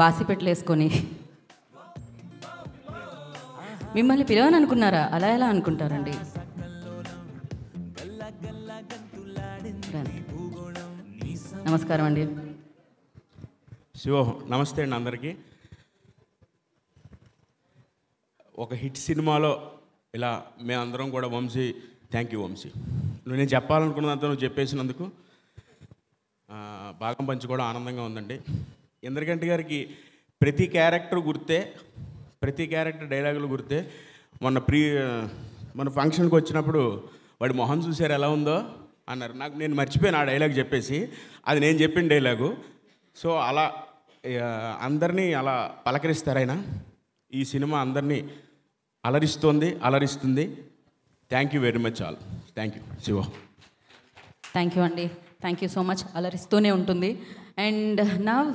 బాసిపెట్లు వేసుకొని మిమ్మల్ని పిలవని అనుకున్నారా? అలా ఎలా అనుకుంటారండి? నమస్కారం అండి. శివ నమస్తే అండి అందరికీ. ఒక హిట్ సినిమాలో ఇలా మేమందరం కూడా వంశీ, థ్యాంక్ యూ వంశీ, నేను చెప్పాలనుకున్నదంతా నువ్వు చెప్పేసినందుకు భాగం పంచుకోవడం ఆనందంగా ఉందండి. ఇంద్రగంటి గారికి ప్రతి క్యారెక్టర్ గుర్తే, ప్రతి క్యారెక్టర్ డైలాగులు గుర్తే. మన ఫంక్షన్కి వచ్చినప్పుడు వాడి మొహం చూసారు ఎలా ఉందో అన్నారు. నేను మర్చిపోయాను ఆ డైలాగ్ చెప్పేసి, అది నేను చెప్పిన డైలాగు. సో అలా అందరినీ అలా పలకరిస్తారు ఆయన. ఈ సినిమా అందరినీ అలరిస్తుంది. Thank you very much all. Thank you Shiva. Thank you అండి. Thank you so much. అలరిస్తూనే ఉంటుంది. And now